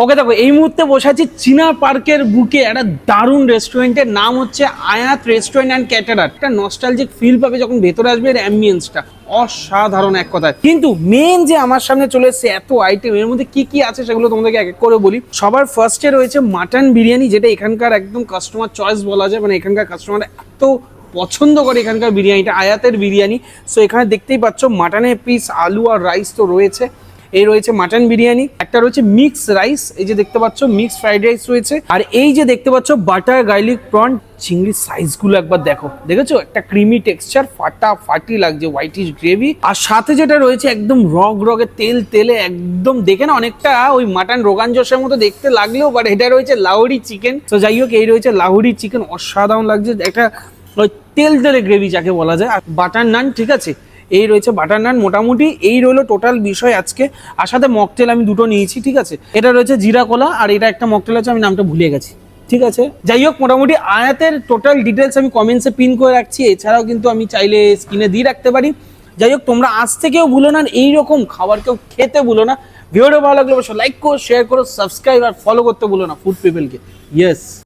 ওকে দেখো এই মুহূর্তে বসে আছি চীনা পার্কের বুকে একটা দারুণ রেস্টুরেন্টের নাম হচ্ছে আয়াত রেস্টুরেন্ট অ্যান্ড ক্যাটারার। একটা নস্টালজিক ফিল পাবে যখন ভেতরে আসবে, এর অ্যাম্বিয়েন্সটা অসাধারণ এক কথায়। কিন্তু মেন যে আমার সামনে চলে এসছে এত আইটেম, এর মধ্যে কি কি আছে সেগুলো তোমাদেরকে এক এক করে বলি। সবার ফার্স্টে রয়েছে মাটন বিরিয়ানি, যেটা এখানকার একদম কাস্টমার চয়েস বলা যায়, মানে এখানকার কাস্টমার এত পছন্দ করে এখানকার বিরিয়ানিটা, আয়াতের বিরিয়ানি। সো এখানে দেখতেই পাচ্ছ মাটনের পিস, আলু আর রাইস তো রয়েছে। এই রয়েছে মাটন বিরিয়ানি, একটা রয়েছে মিক্স রাইস, এই যে দেখতে পাচ্ছ মিক্স ফ্রাইড রাইস রয়েছে, আর এই যে দেখতে পাচ্ছ বাটার গার্লিক প্রন। চিংড়ির সাইজগুলো একবার দেখো, দেখেছো একটা ক্রিমি টেক্সচার, ফাটাফাটি লাগছে, হোয়াইটিশ গ্রেভি। আর সাথে যেটা রয়েছে একদম রগের তেলে একদম দেখে না অনেকটা ওই মাটন রোগান জোশের মতো দেখতে লাগলেও, বাট এটা রয়েছে লাহোরি চিকেন। তো যাই হোক, এই রয়েছে লাহোরি চিকেন, অসাধারণ লাগছে, একটা ওই তেলে গ্রেভি যাকে বলা যায়। আর বাটার নান, ঠিক আছে, এই রয়েছে বাটার নান। মোটামুটি এই রইলো টোটাল বিষয় আজকে। আর সাথে মকটেল আমি দুটো নিয়েছি, ঠিক আছে। এটা রয়েছে জিরা কোলা, আর এটা একটা মকটেল আছে, আমি নামটা ভুলে গেছি, ঠিক আছে। যাই হোক, মোটামুটি আয়াতের টোটাল ডিটেলস আমি কমেন্টসে পিন করে রাখছি, এছাড়াও কিন্তু আমি চাইলে স্ক্রিনে দিয়ে রাখতে পারি। যাই হোক, তোমরা আজ থেকেও ভুলো না এইরকম খাবার কেউ খেতে ভুলো না। ভিডিওটা ভালো লাগলে অবশ্যই লাইক করো, শেয়ার করো, সাবস্ক্রাইব আর ফলো করতে ভুলো না ফুড পিপলকে। ইয়েস।